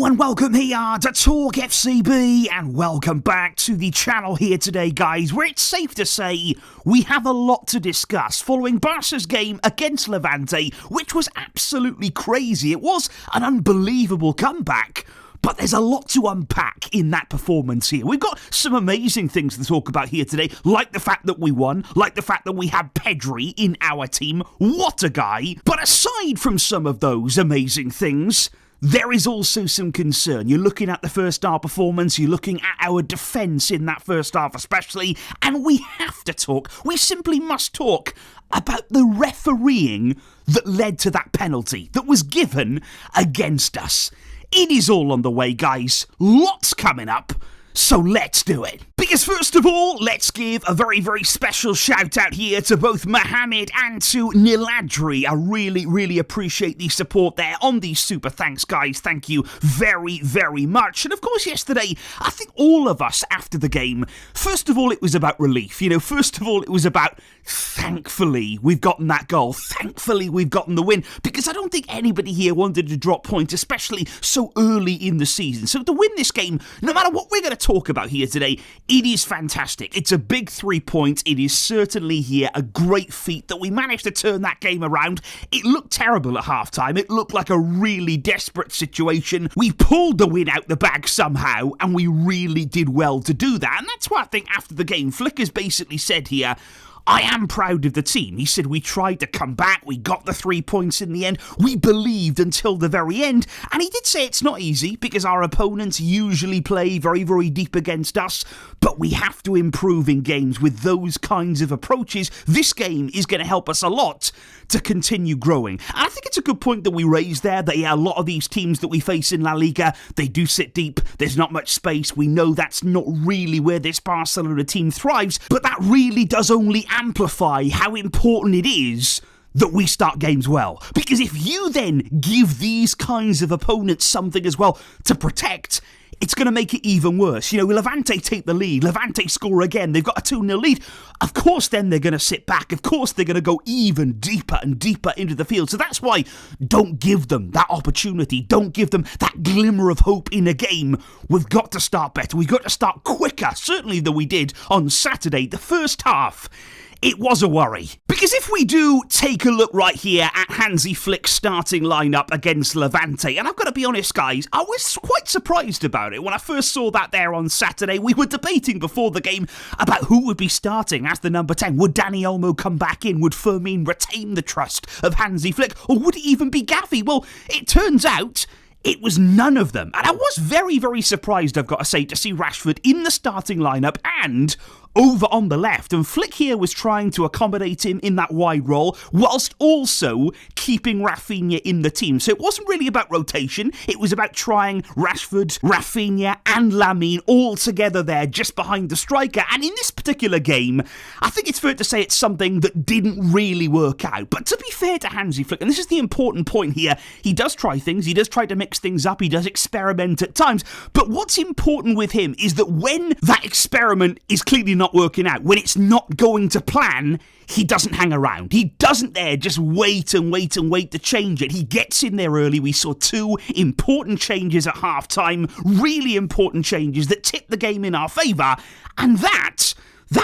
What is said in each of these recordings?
Hello and welcome here to TalkFCB and welcome back to the channel here today, guys, where it's safe to say we have a lot to discuss following Barca's game against Levante, which was absolutely crazy. It was an unbelievable comeback. But there's a lot to unpack in that performance here. We've got some amazing things to talk about here today, like the fact that we won, like the fact that we have Pedri in our team. What a guy. But aside from some of those amazing things, there is also some concern. You're looking at the first half performance, you're looking at our defence in that first half especially, and we have to talk, we simply must talk about the refereeing that led to that penalty that was given against us. It is all on the way, guys. Lots coming up. So let's do it. Because first of all, let's give a very, very special shout out here to both Mohammed and to Niladri. I really appreciate the support there on these super thanks, guys. Thank you very, very much. And of course, yesterday, I think all of us after the game, first of all, it was about relief. First of all, it was about thankfully we've gotten that goal. Thankfully we've gotten the win. Because I don't think anybody here wanted to drop points, especially so early in the season. So to win this game, no matter what we're going to talk about here today, it is fantastic. It's a big 3 points. It is certainly here a great feat that we managed to turn that game around. It looked terrible at halftime. It looked like a really desperate situation. We pulled the win out the bag somehow, and we really did well to do that. And that's why I think after the game, Flicker's basically said here, I am proud of the team. He said we tried to come back, we got the 3 points in the end, we believed until the very end, and he did say it's not easy because our opponents usually play very, very deep against us, but we have to improve in games with those kinds of approaches. This game is going to help us a lot to continue growing. And I think it's a good point that we raised there, that a lot of these teams that we face in La Liga, they do sit deep, there's not much space, we know that's not really where this Barcelona team thrives, but that really does only amplify how important it is that we start games well. Because if you then give these kinds of opponents something as well to protect, it's going to make it even worse. Levante take the lead. Levante score again. They've got a 2-0 lead. Of course, then they're going to sit back. Of course, they're going to go even deeper and deeper into the field. So that's why don't give them that opportunity. Don't give them that glimmer of hope in a game. We've got to start better. We've got to start quicker, certainly than we did on Saturday. The first half, it was a worry. Because if we do take a look right here at Hansi Flick's starting lineup against Levante, and I've got to be honest, guys, I was quite surprised about it. When I first saw that there on Saturday, we were debating before the game about who would be starting as the number 10. Would Dani Olmo come back in? Would Fermin retain the trust of Hansi Flick? Or would it even be Gavi? Well, it turns out it was none of them. And I was very, very surprised, I've got to say, to see Rashford in the starting lineup and over on the left. And Flick here was trying to accommodate him in that wide role whilst also keeping Rafinha in the team. So it wasn't really about rotation. It was about trying Rashford, Rafinha and Lamine all together there just behind the striker. And in this particular game, I think it's fair to say it's something that didn't really work out. But to be fair to Hansi Flick, and this is the important point here, he does try things. He does try to mix things up. He does experiment at times. But what's important with him is that when that experiment is clearly not working out, when it's not going to plan, he doesn't hang around. He doesn't there just wait and wait and wait to change it. He gets in there early. We saw 2 important changes at half-time, really important changes that tipped the game in our favour, and that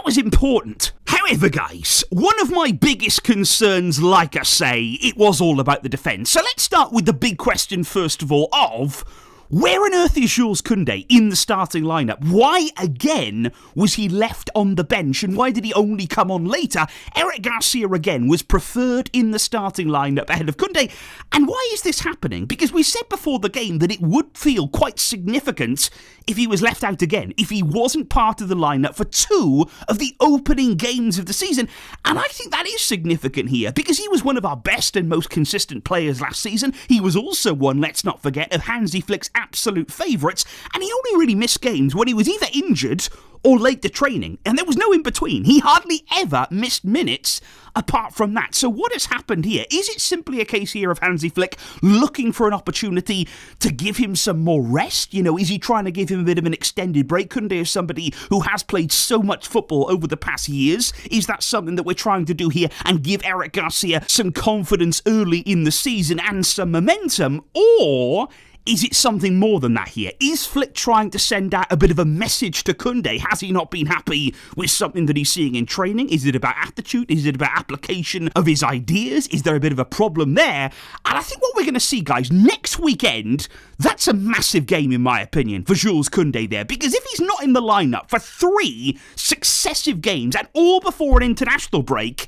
was important. However, guys, one of my biggest concerns, like I say, it was all about the defence. So let's start with the big question first of all of, where on earth is Jules Koundé in the starting lineup? Why, again, was he left on the bench and why did he only come on later? Eric Garcia, again, was preferred in the starting lineup ahead of Koundé. And why is this happening? Because we said before the game that it would feel quite significant if he was left out again, if he wasn't part of the lineup for 2 of the opening games of the season. And I think that is significant here because he was one of our best and most consistent players last season. He was also one, let's not forget, of Hansi Flick's absolute favourites, and he only really missed games when he was either injured or late to training, and there was no in between. He hardly ever missed minutes apart from that. So what has happened here? Is it simply a case here of Hansi Flick looking for an opportunity to give him some more rest? Is he trying to give him a bit of an extended break? Koundé is somebody who has played so much football over the past years. Is that something that we're trying to do here and give Eric Garcia some confidence early in the season and some momentum? Or Is it something more than that here? Is Flick trying to send out a bit of a message to Koundé? Has he not been happy with something that he's seeing in training? Is it about attitude? Is it about application of his ideas? Is there a bit of a problem there? And I think what we're going to see, guys, next weekend, that's a massive game, in my opinion, for Jules Koundé there. Because if he's not in the lineup for 3 successive games, and all before an international break,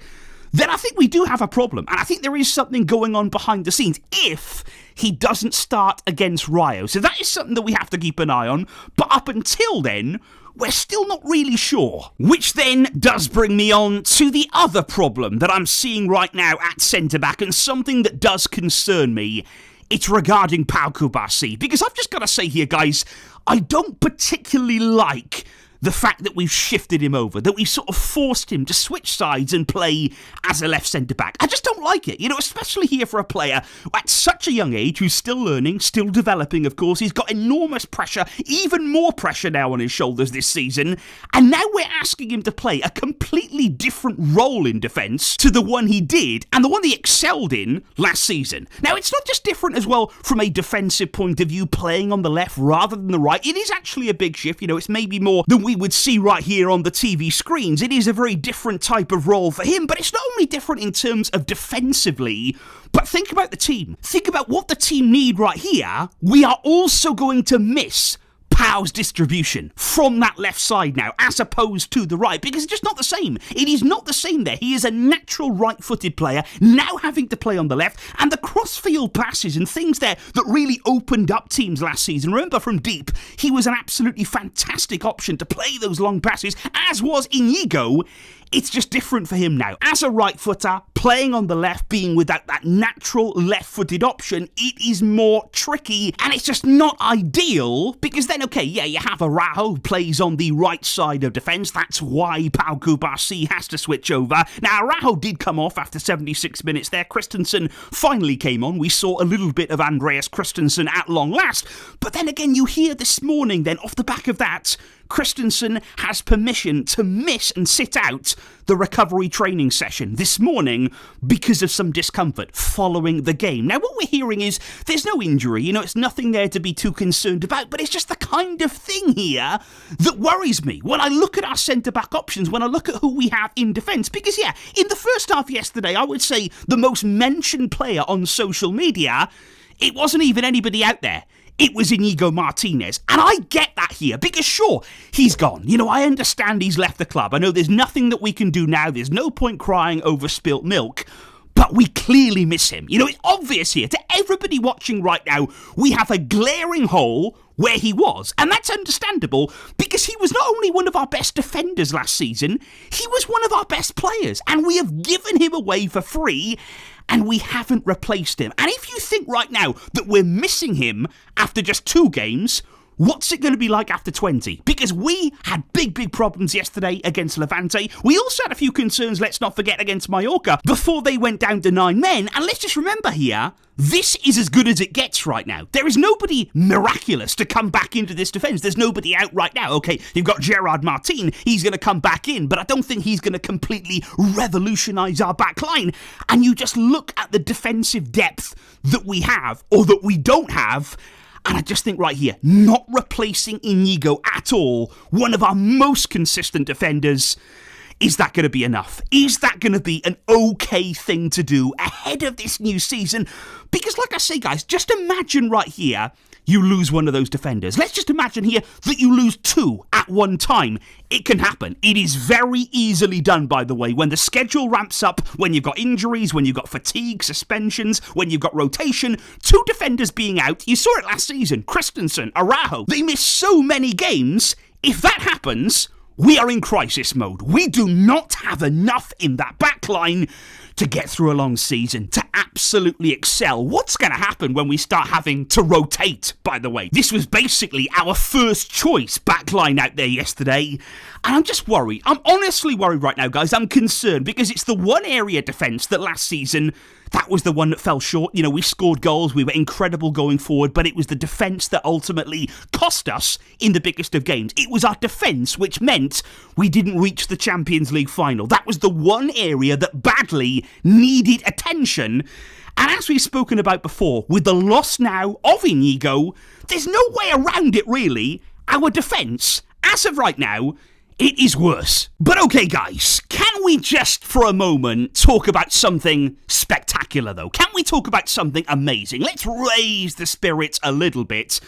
then I think we do have a problem. And I think there is something going on behind the scenes if he doesn't start against Rayo. So that is something that we have to keep an eye on. But up until then, we're still not really sure. Which then does bring me on to the other problem that I'm seeing right now at centre-back, and something that does concern me. It's regarding Pau Cubarsí. Because I've just got to say here, guys, I don't particularly like the fact that we've shifted him over, that we've sort of forced him to switch sides and play as a left centre-back. I just don't like it, especially here for a player at such a young age who's still learning, still developing, of course. He's got enormous pressure, even more pressure now on his shoulders this season, and now we're asking him to play a completely different role in defence to the one he did, and the one he excelled in last season. Now, it's not just different as well from a defensive point of view, playing on the left rather than the right. It is actually a big shift, it's maybe more than we would see right here on the TV screens. It is a very different type of role for him, but it's not only different in terms of defensively, but think about the team. Think about what the team need right here. We are also going to miss Pau's distribution from that left side now, as opposed to the right, because it's just not the same. It is not the same there. He is a natural right-footed player, now having to play on the left, and the cross-field passes and things there that really opened up teams last season. Remember, from deep, he was an absolutely fantastic option to play those long passes, as was Inigo. It's just different for him now. As a right footer, playing on the left, being without that natural left-footed option, it is more tricky, and it's just not ideal, because then, okay, yeah, you have Araujo who plays on the right side of defence. That's why Pau Cubarsí has to switch over. Now, Araujo did come off after 76 minutes there. Christensen finally came on. We saw a little bit of Andreas Christensen at long last, but then again, you hear this morning then, off the back of that, Christensen has permission to miss and sit out the recovery training session this morning because of some discomfort following the game. Now, what we're hearing is there's no injury, it's nothing there to be too concerned about, but it's just the kind of thing here that worries me when I look at our centre-back options, when I look at who we have in defence, because, yeah, in the first half yesterday, I would say the most mentioned player on social media, it wasn't even anybody out there. It was Inigo Martinez. And I get that here, because sure, he's gone. I understand he's left the club. I know there's nothing that we can do now. There's no point crying over spilt milk. But we clearly miss him. It's obvious here to everybody watching right now, we have a glaring hole where he was. And that's understandable, because he was not only one of our best defenders last season, he was one of our best players. And we have given him away for free, and we haven't replaced him. And if you think right now that we're missing him after just 2 games, what's it going to be like after 20? Because we had big problems yesterday against Levante. We also had a few concerns, let's not forget, against Mallorca before they went down to 9 men. And let's just remember here, this is as good as it gets right now. There is nobody miraculous to come back into this defence. There's nobody out right now. Okay, you've got Gerard Martin. He's going to come back in, but I don't think he's going to completely revolutionise our back line. And you just look at the defensive depth that we have, or that we don't have, and I just think right here, not replacing Inigo at all, one of our most consistent defenders, is that going to be enough? Is that going to be an okay thing to do ahead of this new season? Because like I say, guys, just imagine right here, you lose one of those defenders. Let's just imagine here that you lose 2 at one time. It can happen. It is very easily done, by the way, when the schedule ramps up, when you've got injuries, when you've got fatigue, suspensions, when you've got rotation. 2 defenders being out. You saw it last season. Christensen, Araujo. They miss so many games. If that happens, we are in crisis mode. We do not have enough in that back line to get through a long season, to absolutely excel. What's going to happen when we start having to rotate, by the way? This was basically our first choice backline out there yesterday, and I'm just worried. I'm honestly worried right now, guys. I'm concerned, because it's the one area defence that last season That was the one that fell short. You know, we scored goals, we were incredible going forward, but it was the defence that ultimately cost us in the biggest of games. It was our defence which meant we didn't reach the Champions League final. That was the one area that badly needed attention. And as we've spoken about before, with the loss now of Inigo, there's no way around it really. Our defence, as of right now, it is worse. But okay, guys, can we just for a moment talk about something spectacular, though? Can we talk about something amazing? Let's raise the spirits a little bit.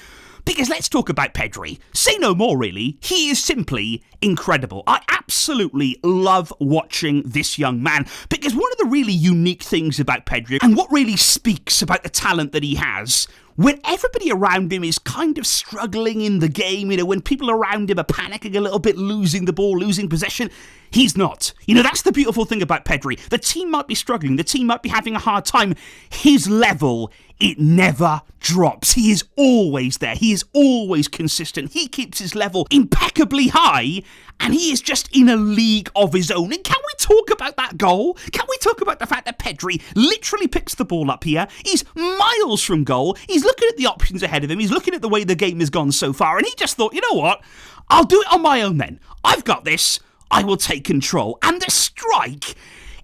Because let's talk about Pedri. Say no more, really. He is simply incredible. I absolutely love watching this young man. Because one of the really unique things about Pedri, and what really speaks about the talent that he has, when everybody around him is kind of struggling in the game, you know, when people around him are panicking a little bit, losing the ball, losing possession, he's not. You know, that's the beautiful thing about Pedri. The team might be struggling, the team might be having a hard time. His level, it never drops. He is always there. He is always consistent. He keeps his level impeccably high, and he is just in a league of his own. And can we talk about that goal? Can we talk about the fact that Pedri literally picks the ball up here? He's miles from goal. He's looking at the options ahead of him. He's looking at the way the game has gone so far, and he just thought, you know what? I'll do it on my own then. I've got this. I will take control. And the strike,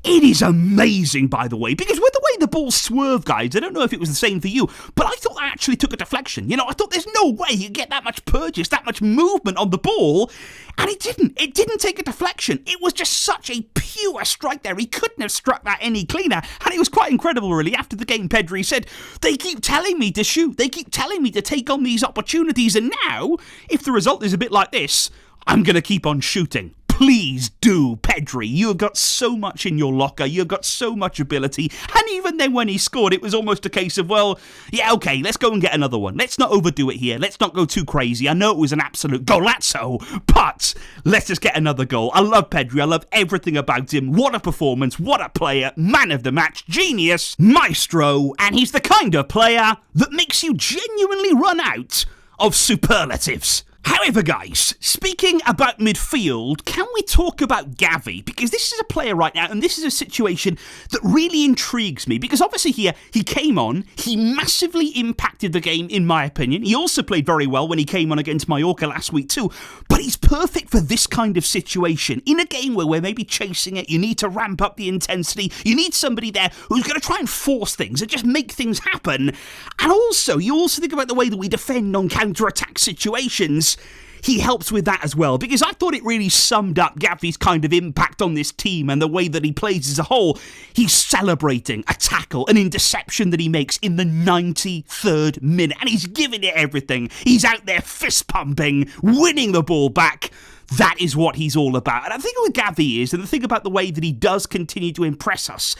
it is amazing, by the way, because with the way the ball swerved, guys, I don't know if it was the same for you, but I thought I actually took a deflection. You know, I thought there's no way you get that much purchase, that much movement on the ball, and it didn't. It didn't take a deflection. It was just such a pure strike there. He couldn't have struck that any cleaner, and it was quite incredible, really. After the game, Pedri said, they keep telling me to shoot. They keep telling me to take on these opportunities, and now, if the result is a bit like this, I'm going to keep on shooting. Please do, Pedri. You have got so much in your locker. You've got so much ability. And even then when he scored, it was almost a case of, well, yeah, okay, let's go and get another one. Let's not overdo it here. Let's not go too crazy. I know it was an absolute golazzo, but let's just get another goal. I love Pedri. I love everything about him. What a performance. What a player. Man of the match. Genius. Maestro. And he's the kind of player that makes you genuinely run out of superlatives. However, guys, speaking about midfield, can we talk about Gavi? Because this is a player right now, and this is a situation that really intrigues me. Because obviously here, he came on, he massively impacted the game, in my opinion. He also played very well when he came on against Mallorca last week too. But he's perfect for this kind of situation. In a game where we're maybe chasing it, you need to ramp up the intensity. You need somebody there who's going to try and force things and just make things happen. And also, you also think about the way that we defend on counter-attack situations. He helps with that as well, because I thought it really summed up Gavi's kind of impact on this team and the way that he plays as a whole. He's celebrating a tackle, an interception that he makes in the 93rd minute, and he's giving it everything. He's out there fist pumping, winning the ball back. That is what he's all about. And I think what Gavi is, and the thing about the way that he does continue to impress us,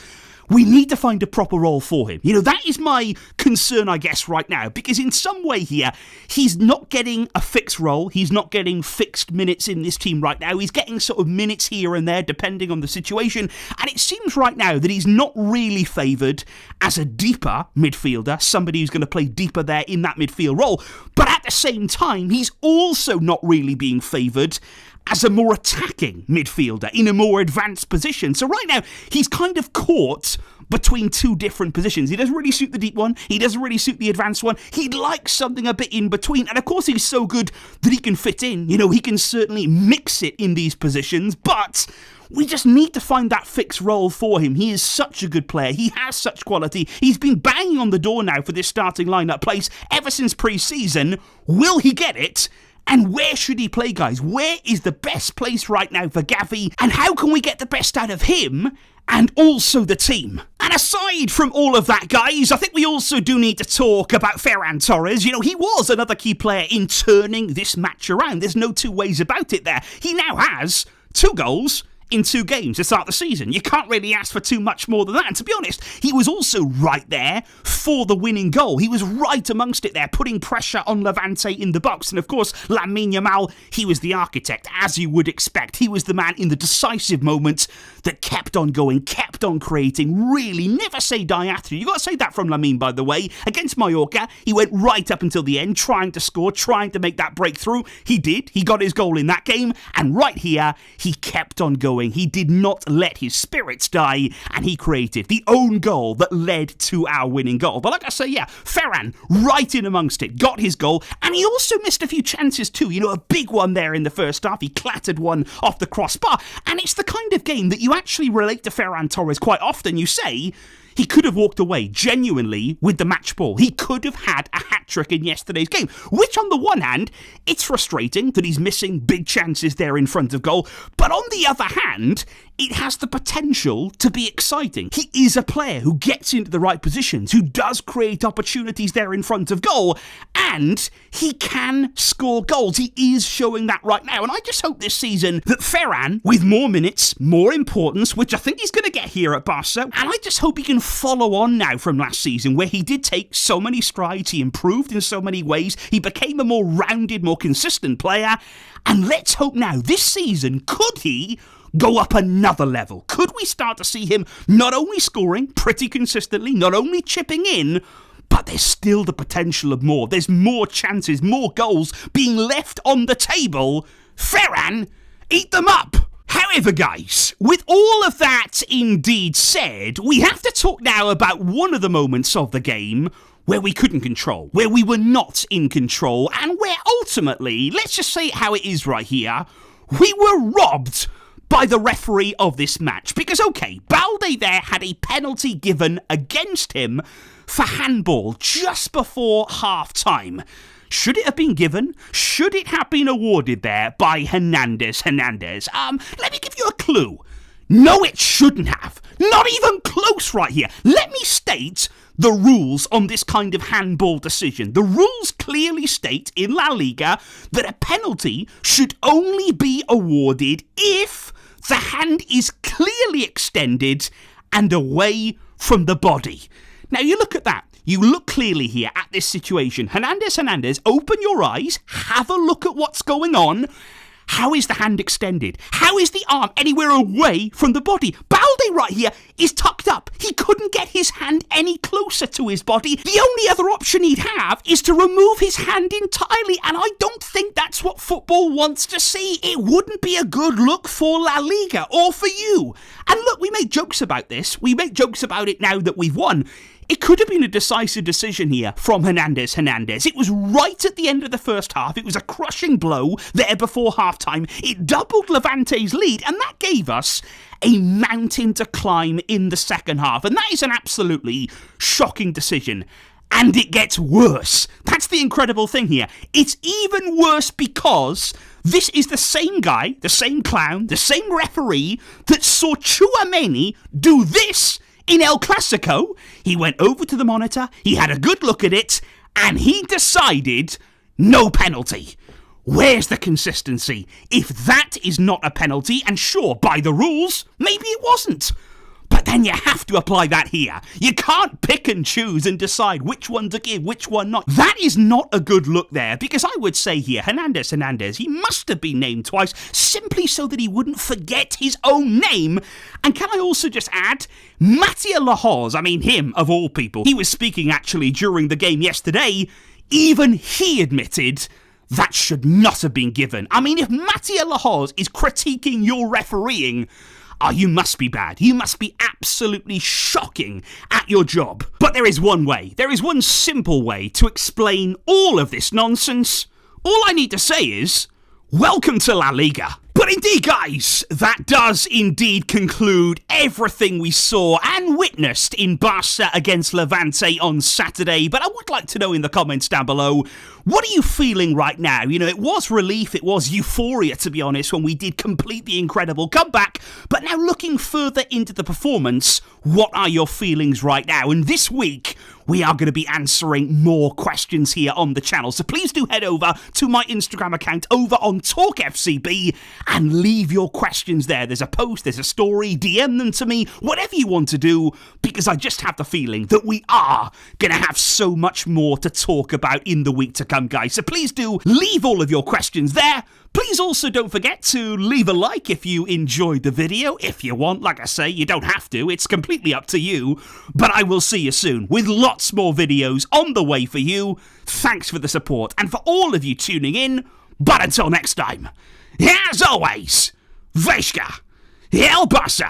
we need to find a proper role for him. You know, that is my concern, I guess, right now. Because in some way here, he's not getting a fixed role. He's not getting fixed minutes in this team right now. He's getting sort of minutes here and there, depending on the situation. And it seems right now that he's not really favoured as a deeper midfielder, somebody who's going to play deeper there in that midfield role. But at the same time, he's also not really being favoured as a more attacking midfielder in a more advanced position. So right now, he's kind of caught between two different positions. He doesn't really suit the deep one. He doesn't really suit the advanced one. He'd like something a bit in between. And of course, he's so good that he can fit in. You know, he can certainly mix it in these positions, but we just need to find that fixed role for him. He is such a good player. He has such quality. He's been banging on the door now for this starting lineup place ever since pre-season. Will he get it? And where should he play, guys? Where is the best place right now for Gavi? And how can we get the best out of him and also the team? And aside from all of that, guys, I think we also do need to talk about Ferran Torres. You know, he was another key player in turning this match around. There's no two ways about it there. He now has 2 goals in 2 games to start the season. You can't really ask for too much more than that. And to be honest, he was also right there for the winning goal. He was right amongst it there, putting pressure on Levante in the box. And of course, Lamine Yamal, he was the architect, as you would expect. He was the man in the decisive moments that kept on going, kept on creating, really never say die after. You got to say that from Lamine, by the way. Against Mallorca, he went right up until the end, trying to score, trying to make that breakthrough. He did. He got his goal in that game. And right here, he kept on going. going. He did not let his spirits die, and he created the own goal that led to our winning goal. But like I say, yeah, Ferran, right in amongst it, got his goal, and he also missed a few chances too. You know, a big one there in the first half. He clattered one off the crossbar, and it's the kind of game that you actually relate to Ferran Torres quite often. You say, he could have walked away genuinely with the match ball. He could have had a hat-trick in yesterday's game, which on the one hand, it's frustrating that he's missing big chances there in front of goal, but on the other hand, it has the potential to be exciting. He is a player who gets into the right positions, who does create opportunities there in front of goal, and he can score goals. He is showing that right now, and I just hope this season that Ferran, with more minutes, more importance, which I think he's going to get here at Barca, and I just hope he can follow on now from last season, where he did take so many strides, he improved in so many ways, he became a more rounded, more consistent player, and let's hope now, this season, could he go up another level? Could we start to see him not only scoring pretty consistently, not only chipping in, but there's still the potential of more. There's more chances, more goals being left on the table. Ferran, eat them up! However, guys, with all of that indeed said, we have to talk now about one of the moments of the game where we couldn't control, where we were not in control, and where ultimately, let's just say it how it is right here, we were robbed by the referee of this match. Because, okay, Balde there had a penalty given against him for handball just before half-time. Should it have been given? Should it have been awarded there by Hernandez? Let me give you a clue. No, it shouldn't have. Not even close right here. Let me state the rules on this kind of handball decision. The rules clearly state in La Liga that a penalty should only be awarded if the hand is clearly extended and away from the body. Now you look at that. You look clearly here at this situation. Hernandez, open your eyes, have a look at what's going on. How is the hand extended? How is the arm anywhere away from the body? Balde right here is tucked up. He couldn't get his hand any closer to his body. The only other option he'd have is to remove his hand entirely, and I don't think that's what football wants to see. It wouldn't be a good look for La Liga or for you. And look, we make jokes about this. We make jokes about it now that we've won. It could have been a decisive decision here from Hernandez. It was right at the end of the first half. It was a crushing blow there before halftime. It doubled Levante's lead, and that gave us a mountain to climb in the second half. And that is an absolutely shocking decision. And it gets worse. That's the incredible thing here. It's even worse because this is the same guy, the same clown, the same referee that saw Tchouaméni do this in El Clasico. He went over to the monitor, he had a good look at it, and he decided no penalty. Where's the consistency? If that is not a penalty, and sure, by the rules, maybe it wasn't. But then you have to apply that here. You can't pick and choose and decide which one to give, which one not. That is not a good look there, because I would say here, Hernandez, he must have been named twice, simply so that he wouldn't forget his own name. And can I also just add, Mattia Lahoz, I mean him of all people, he was speaking actually during the game yesterday, even he admitted that should not have been given. I mean, if Mattia Lahoz is critiquing your refereeing, you must be bad. You must be absolutely shocking at your job. But there is one way. There is one simple way to explain all of this nonsense. All I need to say is, welcome to La Liga. But indeed, guys, that does indeed conclude everything we saw and witnessed in Barca against Levante on Saturday. But I would like to know in the comments down below, what are you feeling right now? You know, it was relief, it was euphoria, to be honest, when we did complete the incredible comeback. But now looking further into the performance, what are your feelings right now? And this week, we are going to be answering more questions here on the channel. So please do head over to my Instagram account over on TalkFCB and leave your questions there. There's a post, there's a story, DM them to me, whatever you want to do, because I just have the feeling that we are going to have so much more to talk about in the week to come, guys. So please do leave all of your questions there. Please also don't forget to leave a like if you enjoyed the video. If you want, like I say, you don't have to. It's completely up to you. But I will see you soon with lots more videos on the way for you. Thanks for the support and for all of you tuning in. But until next time, as always, Veshka El Barça!